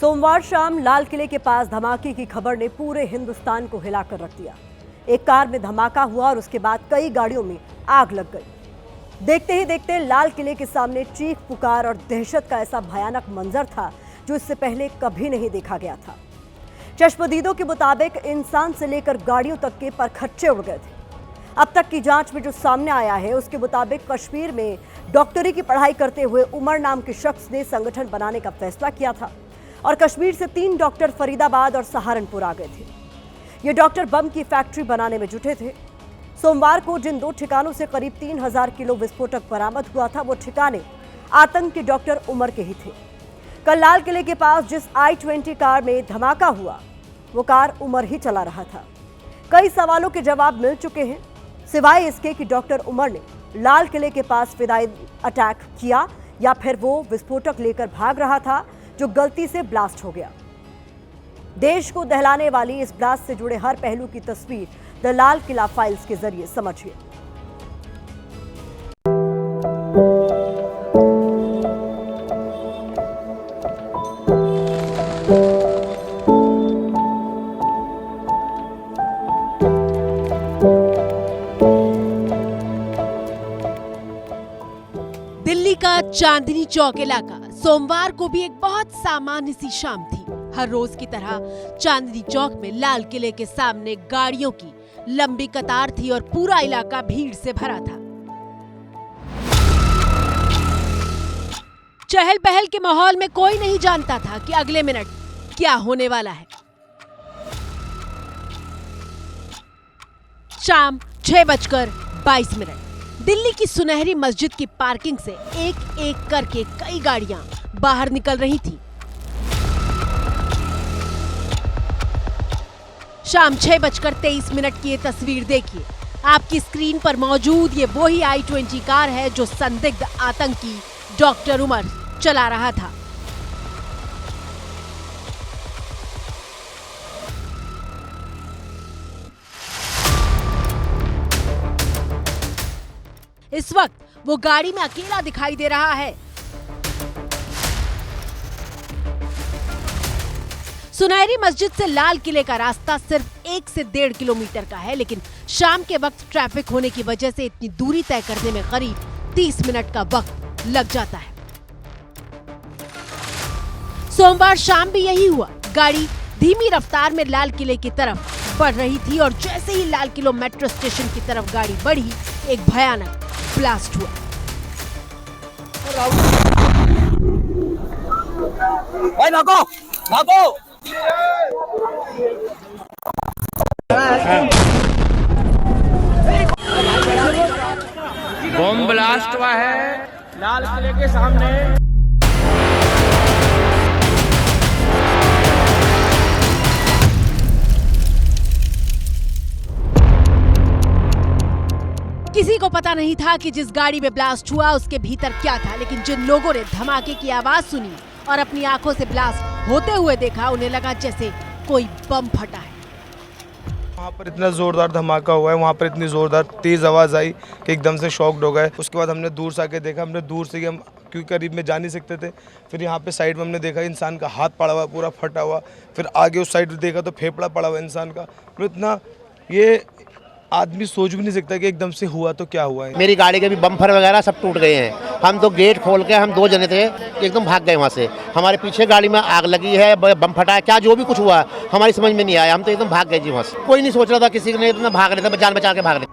सोमवार शाम लाल किले के पास धमाके की खबर ने पूरे हिंदुस्तान को हिलाकर रख दिया। एक कार में धमाका हुआ और उसके बाद कई गाड़ियों में आग लग गई। देखते ही देखते लाल किले के सामने चीख पुकार और दहशत का ऐसा भयानक मंजर था जो इससे पहले कभी नहीं देखा गया था। चश्मदीदों के मुताबिक इंसान से लेकर गाड़ियों तक के परखच्चे उड़ गए थे। अब तक की जांच में जो सामने आया है उसके मुताबिक कश्मीर में डॉक्टरी की पढ़ाई करते हुए उमर नाम के शख्स ने संगठन बनाने का फैसला किया था और कश्मीर से 3 डॉक्टर फरीदाबाद और सहारनपुर आ गए थे। ये डॉक्टर बम की फैक्ट्री बनाने में जुटे थे। सोमवार को जिन 2 ठिकानों से करीब 3000 किलो विस्फोटक बरामद हुआ था वो ठिकाने आतंक के डॉक्टर उमर के ही थे। कल लाल किले के पास जिस I-20 कार में धमाका हुआ वो कार उमर ही चला रहा था। कई सवालों के जवाब मिल चुके हैं, सिवाय इसके कि डॉक्टर उमर ने लाल किले के पास फिदाई अटैक किया या फिर वो विस्फोटक लेकर भाग रहा था जो गलती से ब्लास्ट हो गया। देश को दहलाने वाली इस ब्लास्ट से जुड़े हर पहलू की तस्वीर द लाल किला फाइल्स के जरिए समझिए। दिल्ली का चांदनी चौक इलाका सोमवार को भी एक बहुत सामान्य सी शाम थी। हर रोज की तरह चांदनी चौक में लाल किले के सामने गाड़ियों की लंबी कतार थी और पूरा इलाका भीड़ से भरा था। चहल पहल के माहौल में कोई नहीं जानता था कि अगले मिनट क्या होने वाला है। शाम 6:22 दिल्ली की सुनहरी मस्जिद की पार्किंग से एक एक करके कई गाड़ियां बाहर निकल रही थी। शाम 6:23 की ये तस्वीर देखिए। आपकी स्क्रीन पर मौजूद ये वही I-20 कार है जो संदिग्ध आतंकी डॉक्टर उमर चला रहा था। इस वक्त वो गाड़ी में अकेला दिखाई दे रहा है। सुनहरी मस्जिद से लाल किले का रास्ता सिर्फ 1 से 1.5 किलोमीटर का है, लेकिन शाम के वक्त ट्रैफिक होने की वजह से इतनी दूरी तय करने में करीब 30 मिनट का वक्त लग जाता है। सोमवार शाम भी यही हुआ। गाड़ी धीमी रफ्तार में लाल किले की तरफ बढ़ रही थी और जैसे ही लाल किला मेट्रो स्टेशन की तरफ गाड़ी बढ़ी, एक भयानक ब्लास्ट हुआ। भाई भागो, भागो! बम ब्लास्ट हुआ है लाल किले के सामने। किसी को पता नहीं था कि जिस गाड़ी में ब्लास्ट हुआ उसके भीतर क्या था, लेकिन जिन लोगों ने धमाके की आवाज सुनी और अपनी आंखों से ब्लास्ट होते हुए देखा, उन्हें लगा जैसे कोई बम फटा है। वहाँ पर इतना जोरदार धमाका हुआ है, वहाँ पर इतनी जोरदार तेज आवाज़ आई कि एकदम से शॉक्ड हो गए। उसके बाद हमने दूर से आके देखा, हमने दूर से हम क्योंकि करीब में जा नहीं सकते थे। फिर यहाँ पे साइड में हमने देखा इंसान का हाथ पड़ा हुआ, पूरा फटा हुआ। फिर आगे उस साइड देखा तो फेफड़ा पड़ा हुआ इंसान का। फिर इतना ये आदमी सोच भी नहीं सकता कि एकदम से हुआ तो क्या हुआ है। मेरी गाड़ी के भी बम्पर वगैरह सब टूट गए हैं। हम तो गेट खोल के हम 2 जने थे, एकदम भाग गए वहाँ से। हमारे पीछे गाड़ी में आग लगी है, बम फटा है, क्या जो भी कुछ हुआ हमारी समझ में नहीं आया। हम तो एकदम भाग गए जी वहाँ से। कोई नहीं सोच रहा था, किसी ने इतना भाग रहे थे, जान बचा के भाग रहे।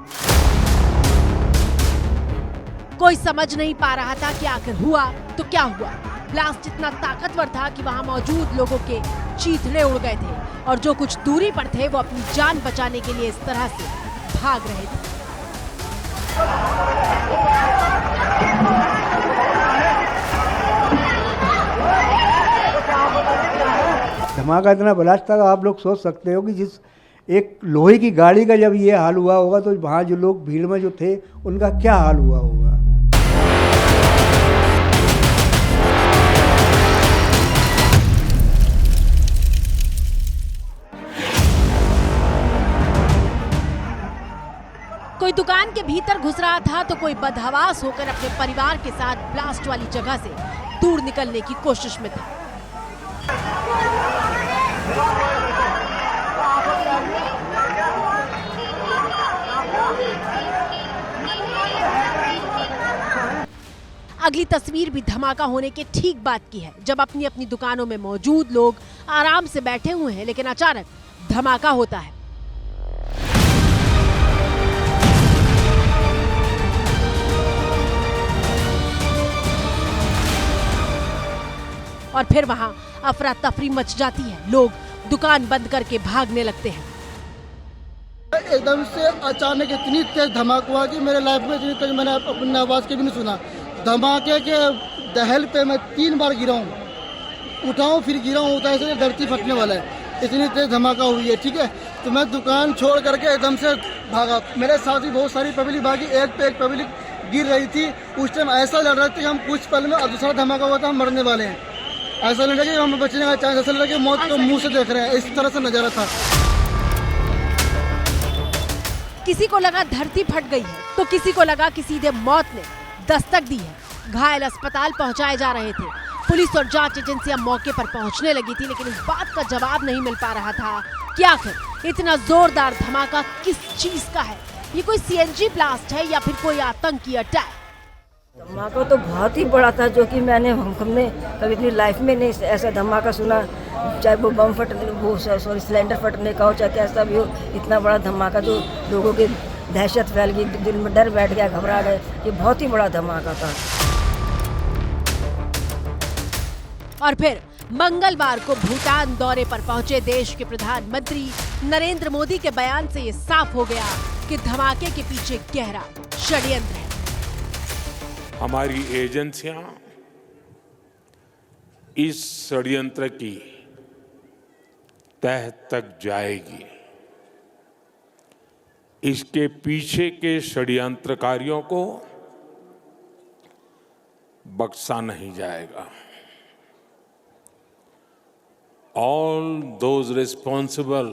कोई समझ नहीं पा रहा था कि आखिर हुआ तो क्या हुआ। ब्लास्ट इतना ताकतवर था कि वहां मौजूद लोगों के चीथड़े उड़ गए थे और जो कुछ दूरी पर थे वो अपनी जान बचाने के लिए इस तरह से भाग रहे थे। धमाका इतना ब्लास्ट था, आप लोग सोच सकते हो कि जिस एक लोहे की गाड़ी का जब ये हाल हुआ होगा तो वहाँ जो लोग भीड़ में जो थे उनका क्या हाल हुआ होगा। कोई दुकान के भीतर घुस रहा था तो कोई बदहवास होकर अपने परिवार के साथ ब्लास्ट वाली जगह से दूर निकलने की कोशिश में था। अगली तस्वीर भी धमाका होने के ठीक बाद की है, जब अपनी अपनी दुकानों में मौजूद लोग आराम से बैठे हुए हैं, लेकिन अचानक धमाका होता है। और फिर वहां अफरा तफरी मच जाती है, लोग दुकान बंद करके भागने लगते हैं। एकदम से अचानक इतनी तेज धमाका हुआ कि मेरे लाइफ में इतनी तेज मैंने अपनी आवाज के भी नहीं सुना। धमाके के दहल पे मैं 3 बार गिरा हूँ, उठाऊँ फिर गिरा हूँ, होता है धरती फटने वाला है, इतनी तेज धमाका हुई है। ठीक है, तो मैं दुकान छोड़ करके एकदम से भागा। मेरे साथ ही बहुत सारी पब्लिक भागी, एक पे एक पब्लिक गिर रही थी। उस टाइम ऐसा लग रहा था कि हम कुछ पल में दूसरा धमाका हुआ था, हम मरने वाले हैं। ऐसा लग रहा कि हम बचने का चांस, ऐसा लग रहा कि मौत को मुंह से देख रहे हैं, इस तरह से नजारा था। किसी को लगा धरती फट गई है, तो किसी को लगा कि सीधे मौत ने दस्तक दी है। घायल अस्पताल पहुंचाए जा रहे थे। पुलिस और जांच एजेंसियां मौके पर पहुंचने लगी थी, लेकिन इस बात का जवाब नहीं मिल पा रहा था कि आखिर इतना जोरदार धमाका किस चीज का है। ये कोई सीएनजी ब्लास्ट है या फिर कोई आतंकी अटैक? धमाका तो बहुत ही बड़ा था, जो कि हमने कभी अपनी लाइफ में नहीं ऐसा धमाका सुना। चाहे वो बम फटने, वो सॉरी सिलेंडर फटने का हो, चाहे कैसा भी हो, इतना बड़ा धमाका जो लोगों की दहशत फैल गई, दिल में डर बैठ गया, घबरा गए। ये बहुत ही बड़ा धमाका था। और फिर मंगलवार को भूटान दौरे पर पहुंचे देश के प्रधानमंत्री नरेंद्र मोदी के बयान से ये साफ हो गया कि धमाके के पीछे गहरा षड्यंत्र है। हमारी एजेंसियां इस षड्यंत्र की तह तक जाएगी। इसके पीछे के षड्यंत्रकारियों को बख्शा नहीं जाएगा। All those responsible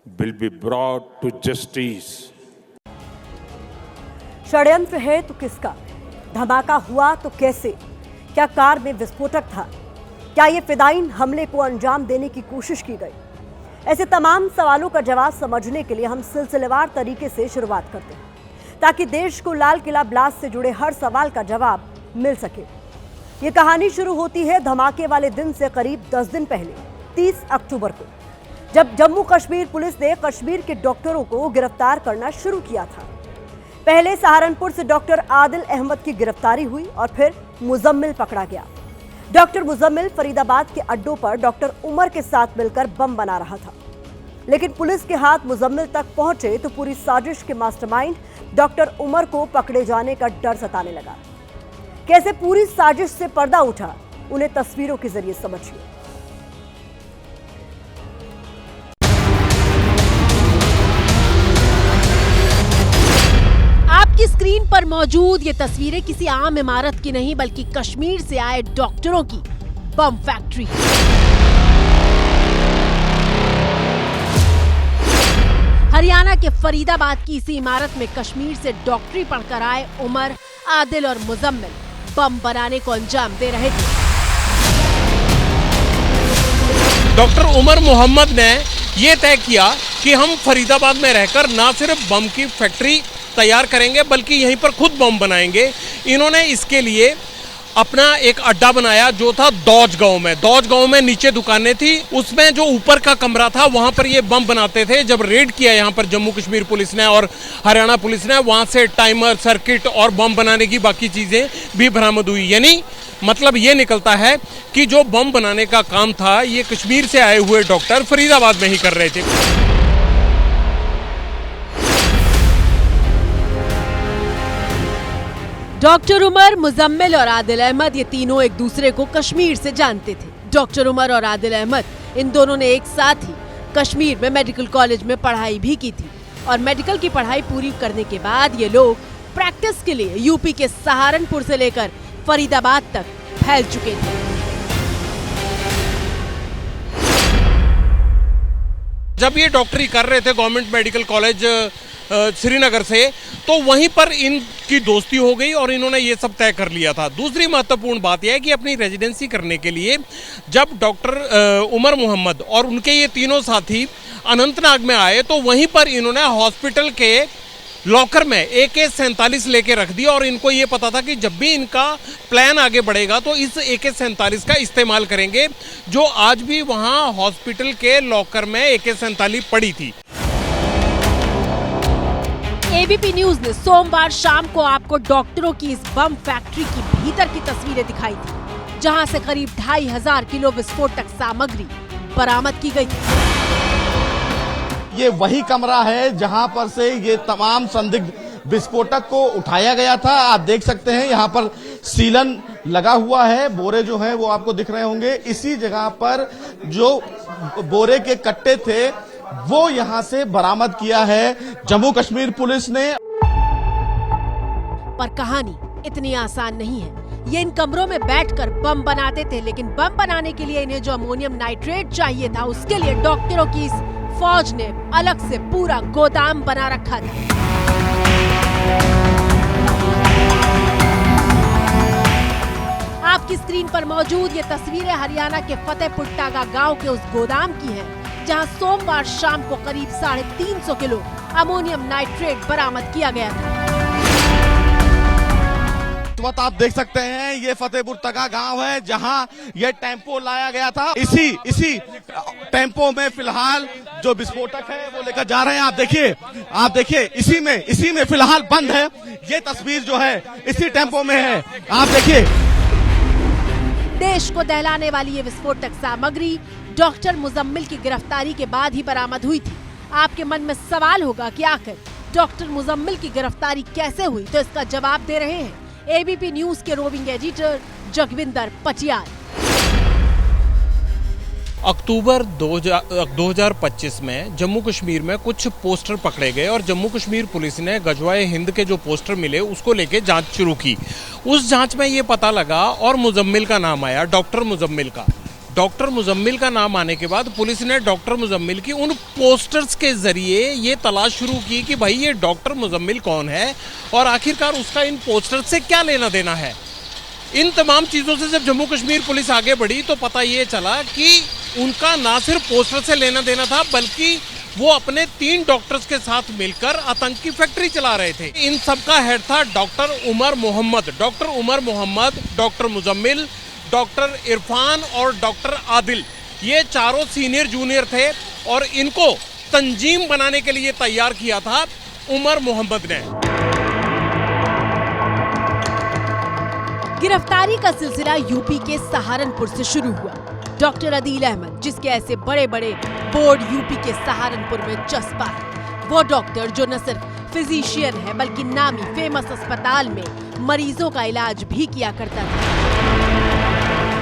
will be brought to justice. षड्यंत्र है तो किसका? धमाका हुआ तो कैसे? क्या कार में विस्फोटक था? क्या ये फिदायीन हमले को अंजाम देने की कोशिश की गई? ऐसे तमाम सवालों का जवाब समझने के लिए हम सिलसिलेवार तरीके से शुरुआत करते हैं, ताकि देश को लाल किला ब्लास्ट से जुड़े हर सवाल का जवाब मिल सके। ये कहानी शुरू होती है धमाके वाले दिन से करीब 10 दिन पहले, 30 अक्टूबर को, जब जम्मू कश्मीर पुलिस ने कश्मीर के डॉक्टरों को गिरफ्तार करना शुरू किया था। पहले सहारनपुर से डॉक्टर आदिल अहमद की गिरफ्तारी हुई और फिर मुजम्मिल पकड़ा गया। डॉक्टर मुजम्मिल फरीदाबाद के अड्डों पर डॉक्टर उमर के साथ मिलकर बम बना रहा था, लेकिन पुलिस के हाथ मुजम्मिल तक पहुंचे तो पूरी साजिश के मास्टरमाइंड डॉक्टर उमर को पकड़े जाने का डर सताने लगा। कैसे पूरी साजिश से पर्दा उठा, उन्हें तस्वीरों के जरिए समझिए। आपकी स्क्रीन पर मौजूद ये तस्वीरें किसी आम इमारत की नहीं, बल्कि कश्मीर से आए डॉक्टरों की बम फैक्ट्री। हरियाणा के फरीदाबाद की इसी इमारत में कश्मीर से डॉक्टरी पढ़कर आए उमर, आदिल और मुजम्मिल बम बनाने को अंजाम दे रहे थे। डॉक्टर उमर मोहम्मद ने ये तय किया कि हम फरीदाबाद में रहकर न सिर्फ बम की फैक्ट्री तैयार करेंगे, बल्कि यहीं पर खुद बम बनाएंगे। इन्होंने इसके लिए अपना एक अड्डा बनाया जो था दौज गांव में नीचे दुकानें थी, उसमें जो ऊपर का कमरा था वहां पर ये बम बनाते थे। जब रेड किया यहां पर जम्मू कश्मीर पुलिस ने और हरियाणा पुलिस ने, वहां से टाइमर, सर्किट और बम बनाने की बाकी चीजें भी बरामद हुई। यानी मतलब ये निकलता है कि जो बम बनाने का काम था ये कश्मीर से आए हुए डॉक्टर फरीदाबाद में ही कर रहे थे। डॉक्टर उमर, मुजम्मिल और आदिल अहमद ये तीनों एक दूसरे को कश्मीर से जानते थे। डॉक्टर उमर और आदिल अहमद, इन दोनों ने एक साथ ही कश्मीर में मेडिकल कॉलेज में पढ़ाई भी की थी और मेडिकल की पढ़ाई पूरी करने के बाद ये लोग प्रैक्टिस के लिए यूपी के सहारनपुर से लेकर फरीदाबाद तक फैल चुके थे। जब ये डॉक्टरी कर रहे थे गवर्नमेंट मेडिकल कॉलेज श्रीनगर से, तो वहीं पर इनकी दोस्ती हो गई और इन्होंने ये सब तय कर लिया था। दूसरी महत्वपूर्ण बात यह है कि अपनी रेजिडेंसी करने के लिए जब डॉक्टर उमर मोहम्मद और उनके ये तीनों साथी अनंतनाग में आए, तो वहीं पर इन्होंने हॉस्पिटल के लॉकर में AK-47 लेके रख दिया और इनको ये पता था कि जब भी इनका प्लान आगे बढ़ेगा तो इस AK-47 का इस्तेमाल करेंगे, जो आज भी वहां हॉस्पिटल के लॉकर में AK-47 पड़ी थी। एबीपी न्यूज ने सोमवार शाम को आपको डॉक्टरों की इस बम फैक्ट्री की भीतर की तस्वीरें दिखाई थी, जहां से करीब 2500 किलो विस्फोटक सामग्री बरामद की गई थी। ये वही कमरा है जहां पर से ये तमाम संदिग्ध विस्फोटक को उठाया गया था। आप देख सकते हैं यहाँ पर सीलन लगा हुआ है, बोरे जो हैं वो आपको दिख रहे होंगे। इसी जगह पर जो बोरे के कट्टे थे वो यहां से बरामद किया है जम्मू कश्मीर पुलिस ने। पर कहानी इतनी आसान नहीं है। ये इन कमरों में बैठकर बम बनाते थे, लेकिन बम बनाने के लिए इन्हें जो अमोनियम नाइट्रेट चाहिए था उसके लिए डॉक्टरों की इस फौज ने अलग से पूरा गोदाम बना रखा था। आपकी स्क्रीन पर मौजूद ये तस्वीरें हरियाणा के फतेहपुर टागा गांव के उस गोदाम की हैं, जहां सोमवार शाम को करीब 350 किलो अमोनियम नाइट्रेट बरामद किया गया था। इस वक्त आप देख सकते हैं ये फतेहपुर तगा गांव है जहां ये टेम्पो लाया गया था। इसी टेम्पो में फिलहाल जो विस्फोटक है वो लेकर जा रहे हैं। आप देखिए इसी में फिलहाल बंद है। ये तस्वीर जो है इसी टेम्पो में है, आप देखिए। देश को दहलाने वाली ये विस्फोटक सामग्री डॉक्टर मुजम्मिल की गिरफ्तारी के बाद ही बरामद हुई थी। आपके मन में सवाल होगा कि आखिर डॉक्टर मुजम्मिल की गिरफ्तारी कैसे हुई, तो इसका जवाब दे रहे हैं एबीपी न्यूज के रोविंग एडिटर जगविंदर पटियाल। अक्टूबर 2025 में जम्मू कश्मीर में कुछ पोस्टर पकड़े गए और जम्मू कश्मीर पुलिस ने गजवाए हिंद के जो पोस्टर मिले उसको लेके जांच शुरू की। उस जांच में ये पता लगा और मुजम्मिल का नाम आया, डॉक्टर मुजम्मिल का। डॉक्टर मुजम्मिल का नाम आने के बाद पुलिस ने डॉक्टर मुजम्मिल की उन पोस्टर्स के जरिए ये तलाश शुरू की कि भाई ये डॉक्टर मुजम्मिल कौन है और आखिरकार उसका इन पोस्टर्स से क्या लेना देना है। इन तमाम चीज़ों से जब जम्मू कश्मीर पुलिस आगे बढ़ी तो पता ये चला कि उनका ना सिर्फ पोस्टर से लेना देना था, बल्कि वो अपने 3 डॉक्टर्स के साथ मिलकर आतंक की फैक्ट्री चला रहे थे। इन सबका हेड था doctor Umar Mohammad. Doctor Umar Mohammad, doctor Muzammil, doctor Irfan और डॉक्टर आदिल, ये चारों सीनियर जूनियर थे और इनको तंजीम बनाने के लिए तैयार किया था उमर मोहम्मद ने। गिरफ्तारी का सिलसिला यूपी के सहारनपुर से शुरू हुआ। डॉक्टर अदील अहमद, जिसके ऐसे बड़े बड़े बोर्ड यूपी के सहारनपुर में चस्पा है, वो डॉक्टर जो न सिर्फ फिजिशियन है बल्कि नामी फेमस अस्पताल में मरीजों का इलाज भी किया करता था।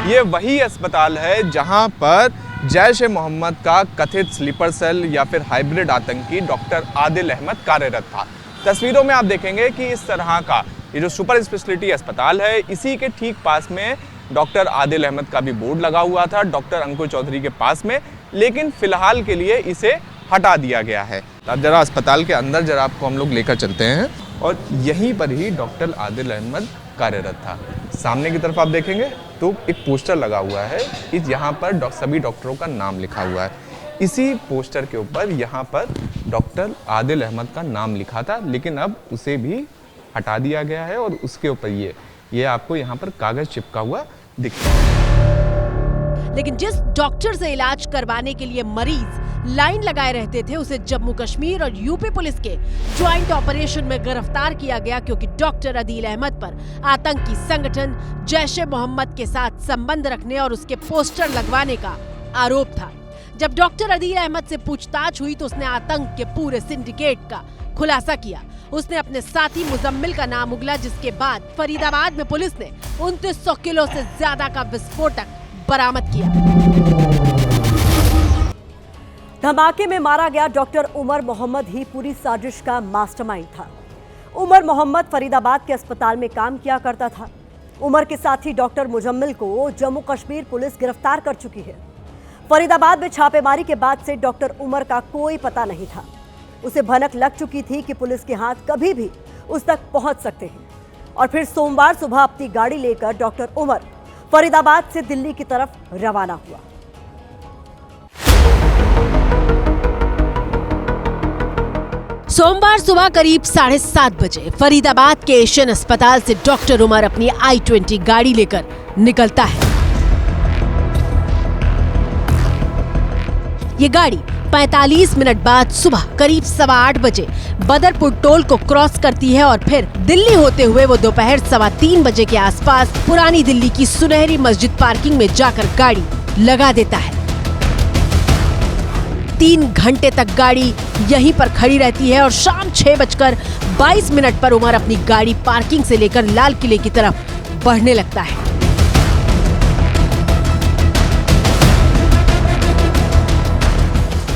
ये वही अस्पताल है जहां पर जैश ए मोहम्मद का कथित स्लीपर सेल या फिर हाइब्रिड आतंकी डॉक्टर आदिल अहमद कार्यरत था। तस्वीरों में आप देखेंगे कि इस तरह का ये जो सुपर स्पेशलिटी अस्पताल है, इसी के ठीक पास में डॉक्टर आदिल अहमद का भी बोर्ड लगा हुआ था, डॉक्टर अंकुर चौधरी के पास में, लेकिन फिलहाल के लिए इसे हटा दिया गया है। अब जरा अस्पताल के अंदर जरा आपको हम लोग लेकर चलते हैं और यहीं पर ही डॉक्टर आदिल अहमद कार्यरत था। सामने की तरफ आप देखेंगे तो एक पोस्टर लगा हुआ है, यहाँ पर सभी डॉक्टरों का नाम लिखा हुआ है। इसी पोस्टर के ऊपर यहाँ पर डॉक्टर आदिल अहमद का नाम लिखा था, लेकिन अब उसे भी हटा दिया गया है और उसके ऊपर ये आपको यहाँ पर कागज चिपका हुआ दिखता है। लेकिन जिस डॉक्टर से इलाज करवाने के लिए मरीज लाइन लगाए रहते थे, उसे जम्मू कश्मीर और यूपी पुलिस के ज्वाइंट ऑपरेशन में गिरफ्तार किया गया, क्योंकि डॉक्टर अदील अहमद पर आतंकी संगठन जैश ए मोहम्मद के साथ संबंध रखने और उसके पोस्टर लगवाने का आरोप था। जब डॉक्टर अदील अहमद से पूछताछ हुई तो उसने आतंक के पूरे सिंडिकेट का खुलासा किया। उसने अपने साथी मुजम्मिल का नाम उगला, जिसके बाद फरीदाबाद में पुलिस ने 2900 किलो से ज्यादा का विस्फोटक बरामद किया। धमाके में मारा गया डॉक्टर उमर मोहम्मद ही पूरी साजिश का मास्टरमाइंड था। उमर मोहम्मद फरीदाबाद के अस्पताल में काम किया करता था। उमर के साथी डॉक्टर मुजम्मिल को जम्मू कश्मीर पुलिस गिरफ्तार कर चुकी है। फरीदाबाद में छापेमारी के बाद से डॉक्टर उमर का कोई पता नहीं था। उसे भनक लग चुकी थी कि पुलिस के हाथ कभी भी उस तक पहुंच सकते हैं। और फिर सोमवार सुबह अपनी गाड़ी लेकर डॉक्टर उमर फरीदाबाद से दिल्ली की तरफ रवाना हुआ। सोमवार सुबह करीब 7:30 बजे फरीदाबाद के एशियन अस्पताल से डॉक्टर उमर अपनी i20 गाड़ी लेकर निकलता है। ये गाड़ी 45 मिनट बाद सुबह करीब 8:15 बजे बदरपुर टोल को क्रॉस करती है और फिर दिल्ली होते हुए वो दोपहर 3:15 बजे के आसपास पुरानी दिल्ली की सुनहरी मस्जिद पार्किंग में जाकर गाड़ी लगा देता है। 3 घंटे तक गाड़ी यहीं पर खड़ी रहती है और शाम 6:22 पर उमर अपनी गाड़ी पार्किंग से लेकर लाल किले की तरफ बढ़ने लगता है।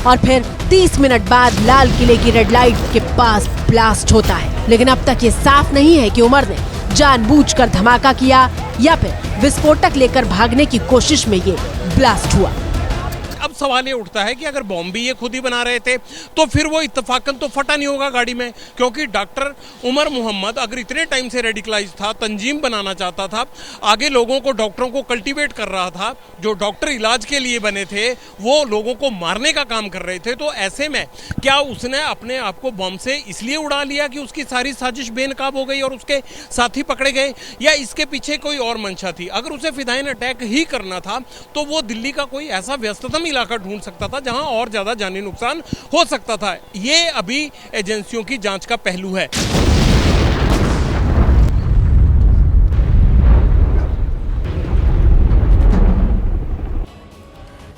और फिर 30 मिनट बाद लाल किले की रेड लाइट के पास ब्लास्ट होता है। लेकिन अब तक ये साफ नहीं है कि उमर ने जानबूझकर धमाका किया या फिर विस्फोटक लेकर भागने की कोशिश में ये ब्लास्ट हुआ। अब सवाल ये उठता है कि अगर बॉम्ब भी ये खुद ही बना रहे थे तो फिर वो इत्तेफाकन तो फटा नहीं होगा गाड़ी में, क्योंकि डॉक्टर उमर मोहम्मद अगर इतने टाइम से रेडिकलाइज था, तंजीम बनाना चाहता था, आगे लोगों को, डॉक्टरों को कल्टीवेट कर रहा था, जो डॉक्टर इलाज के लिए बने थे वो लोगों को मारने का काम कर रहे थे, तो ऐसे में क्या उसने अपने आप को बॉम्ब से इसलिए उड़ा लिया कि उसकी सारी साजिश बेनकाब हो गई और उसके साथी पकड़े गए, या इसके पीछे कोई और मंशा थी? अगर उसे फिदायीन अटैक ही करना था तो वो दिल्ली का कोई ऐसा व्यस्ततम इलाका ढूंढ सकता था जहां और ज्यादा जानी नुकसान हो सकता था। ये अभी एजेंसियों की जांच का पहलू है।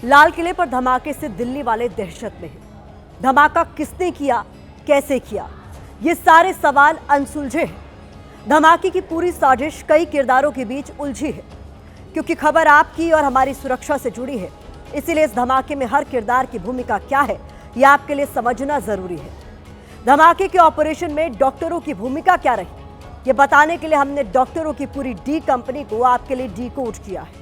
लाल किले पर धमाके से दिल्ली वाले दहशत में हैं। धमाका किसने किया, कैसे किया, ये सारे सवाल अनसुलझे हैं। धमाके की पूरी साजिश कई किरदारों के बीच उलझी है, क्योंकि खबर आपकी और हमारी सुरक्षा से जुड़ी है। इसीलिए इस धमाके में हर किरदार की भूमिका क्या है, यह आपके लिए समझना जरूरी है। धमाके के ऑपरेशन में डॉक्टरों की भूमिका क्या रही, ये बताने के लिए हमने डॉक्टरों की पूरी डी कंपनी को आपके लिए डिकोड किया है।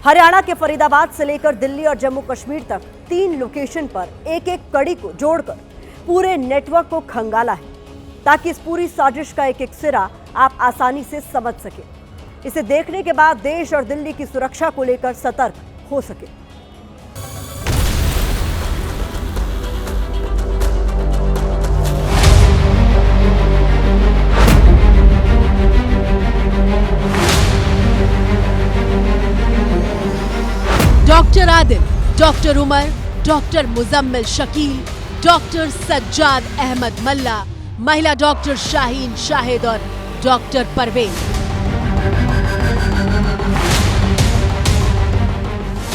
हरियाणा के फरीदाबाद से लेकर दिल्ली और जम्मू कश्मीर तक 3 लोकेशन पर एक एक कड़ी को जोड़कर पूरे नेटवर्क को खंगाला है, ताकि इस पूरी साजिश का एक एक सिरा आप आसानी से समझ सके। इसे देखने के बाद देश और दिल्ली की सुरक्षा को लेकर सतर्क हो सके। Doctor Adil, doctor Umar, doctor Muzammil Shakeel, doctor Sajjad Ahmad Malla, महिला डॉक्टर शाहीन शाहिद और डॉक्टर परवेज।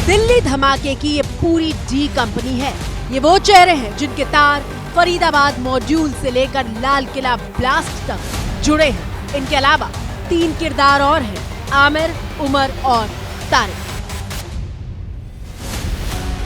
दिल्ली धमाके की ये पूरी डी कंपनी है। ये वो चेहरे हैं जिनके तार फरीदाबाद मॉड्यूल से लेकर लाल किला ब्लास्ट तक जुड़े हैं। इनके अलावा 3 किरदार और हैं, आमिर, उमर और तारिक।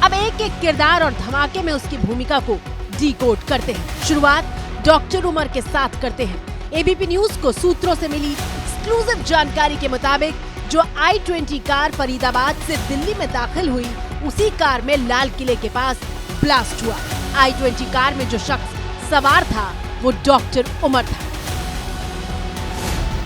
अब एक एक किरदार और धमाके में उसकी भूमिका को डिकोड करते हैं। शुरुआत डॉक्टर उमर के साथ करते हैं। एबीपी न्यूज को सूत्रों से मिली एक्सक्लूसिव जानकारी के मुताबिक जो i20 कार फरीदाबाद से दिल्ली में दाखिल हुई, उसी कार में लाल किले के पास ब्लास्ट हुआ। i20 कार में जो शख्स सवार था वो डॉक्टर उमर था।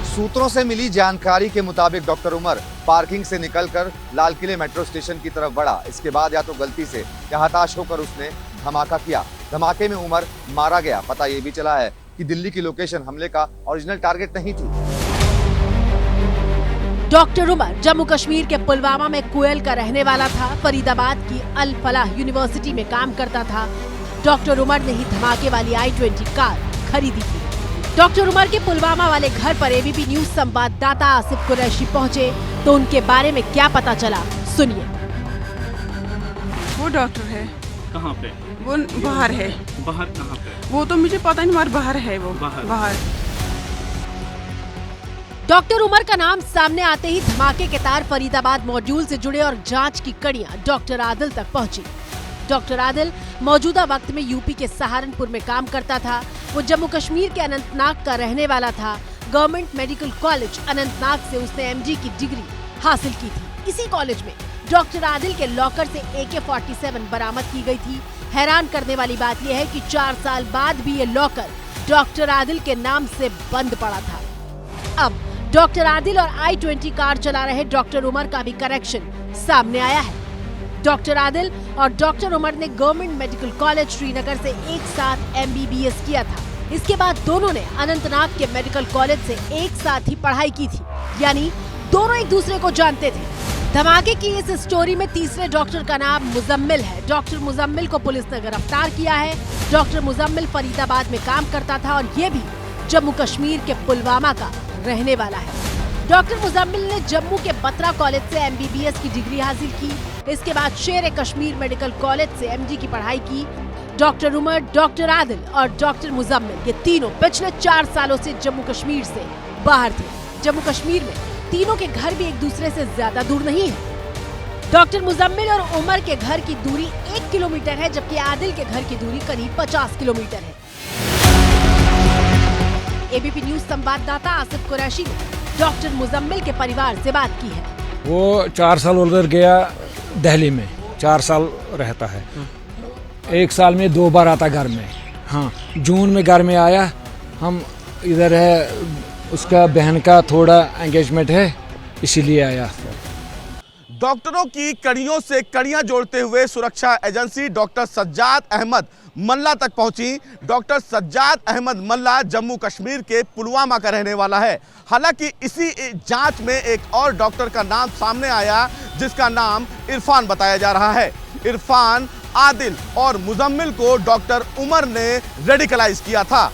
सूत्रों से मिली जानकारी के मुताबिक डॉक्टर उमर पार्किंग से निकलकर लाल किले मेट्रो स्टेशन की तरफ बढ़ा। इसके बाद या तो गलती से या हताश होकर उसने धमाका किया। धमाके में उमर मारा गया। पता ये भी चला है कि दिल्ली की लोकेशन हमले का ओरिजिनल टारगेट नहीं थी। डॉक्टर उमर जम्मू कश्मीर के पुलवामा में कोयल का रहने वाला था। फरीदाबाद की अल फलाह यूनिवर्सिटी में काम करता था। डॉक्टर उमर ने ही धमाके वाली i20 कार खरीदी थी। डॉक्टर उमर के पुलवामा वाले घर पर एबीपी न्यूज संवाददाता आसिफ कुरैशी पहुंचे तो उनके बारे में क्या पता चला, सुनिए। वो डॉक्टर है। कहाँ पे? वो बाहर है। बाहर कहाँ पे? वो तो मुझे पता नहीं, मगर बाहर है वो। बाहर। डॉक्टर उमर का नाम सामने आते ही धमाके के तार फरीदाबाद मॉड्यूल से जुड़े और जांच की कड़ियां डॉक्टर आदिल तक पहुंची। डॉक्टर आदिल मौजूदा वक्त में यूपी के सहारनपुर में काम करता था। वो जम्मू कश्मीर के अनंतनाग का रहने वाला था। गवर्नमेंट मेडिकल कॉलेज अनंतनाग से उसने एमडी की डिग्री हासिल की थी। इसी कॉलेज में डॉक्टर आदिल के लॉकर से AK-47 बरामद की गई थी। हैरान करने वाली बात यह है कि 4 साल बाद भी ये लॉकर डॉक्टर आदिल के नाम से बंद पड़ा था। अब डॉक्टर आदिल और i20 कार चला रहे डॉक्टर उमर का भी कनेक्शन सामने आया है। डॉक्टर आदिल और डॉक्टर उमर ने गवर्नमेंट मेडिकल कॉलेज श्रीनगर से एक साथ MBBS किया था। इसके बाद दोनों ने अनंतनाग के मेडिकल कॉलेज से एक साथ ही पढ़ाई की थी, यानी दोनों एक दूसरे को जानते थे। धमाके की इस स्टोरी में तीसरे डॉक्टर का नाम मुजम्मिल है। डॉक्टर मुजम्मिल को पुलिस ने गिरफ्तार किया है। डॉक्टर मुजम्मिल फरीदाबाद में काम करता था और ये भी जम्मू कश्मीर के पुलवामा का रहने वाला है। डॉक्टर मुजम्मिल ने जम्मू के बत्रा कॉलेज से MBBS की डिग्री हासिल की। इसके बाद शेर कश्मीर मेडिकल कॉलेज से MD की पढ़ाई की। डॉक्टर उमर, डॉक्टर आदिल और डॉक्टर मुजम्मिल ये तीनों पिछले 4 सालों से जम्मू कश्मीर से बाहर थे। जम्मू कश्मीर में तीनों के घर भी एक दूसरे से ज्यादा दूर नहीं है। डॉक्टर मुजम्मिल और उमर के घर की दूरी 1 किलोमीटर है, जबकि आदिल के घर की दूरी करीब 50 किलोमीटर है। ABP न्यूज संवाददाता आसिफ कुरैशी ने डॉक्टर मुजम्मिल के परिवार से बात की है। वो 4 साल उधर गया दिल्ली में, 4 साल रहता है। 1 साल में 2 बार आता घर में। हाँ, जून में घर में आया। हम इधर है, उसका बहन का थोड़ा एंगेजमेंट है, इसीलिए आया। डॉक्टरों की कड़ियों से कड़ियां जोड़ते हुए सुरक्षा एजेंसी डॉक्टर सज्जाद अहमद मल्ला तक पहुंची। डॉक्टर सज्जाद अहमद मल्ला जम्मू कश्मीर के पुलवामा का रहने वाला है। हालांकि इसी जांच में एक और डॉक्टर का नाम सामने आया, जिसका नाम इरफान बताया जा रहा है। इरफान, आदिल और मुजम्मिल को डॉक्टर उमर ने रेडिकलाइज किया था।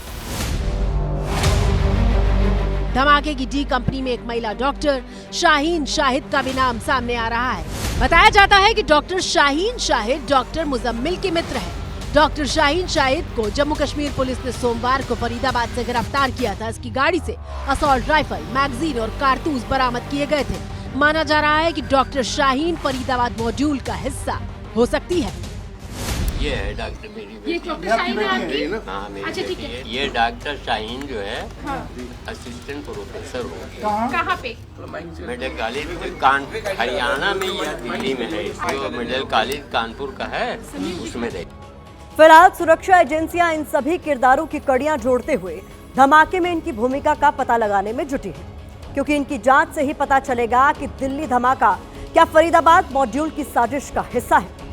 धमाके की डी कंपनी में एक महिला डॉक्टर शाहीन शाहिद का भी नाम सामने आ रहा है। बताया जाता है कि डॉक्टर शाहीन शाहिद डॉक्टर मुजम्मिल के मित्र है। डॉक्टर शाहीन शाहिद को जम्मू कश्मीर पुलिस ने सोमवार को फरीदाबाद से गिरफ्तार किया था। इसकी गाड़ी से असॉल्ट राइफल, मैगजीन और कारतूस बरामद किए गए थे। माना जा रहा है कि डॉक्टर शाहीन फरीदाबाद मॉड्यूल का हिस्सा हो सकती है। ये है डॉक्टर मेरी बेटी। ये डॉक्टर शाहीन है आपकी? हाँ, मेरी अच्छा, ठीक बेटी है। ये डॉक्टर शाहीन जो है हाँ। असिस्टेंट प्रोफेसर हो। कहाँ पे? मेडिकल कॉलेज कानपुर हरियाणा में या दिल्ली में है। जो मेडिकल कॉलेज कानपुर का है उसमें रहे। फिलहाल सुरक्षा एजेंसियां इन सभी किरदारों की कड़ियां जोड़ते हुए धमाके में इनकी भूमिका का पता लगाने में जुटी है, क्योंकि इनकी जांच से ही पता चलेगा कि दिल्ली धमाका क्या फरीदाबाद मॉड्यूल की साजिश का हिस्सा है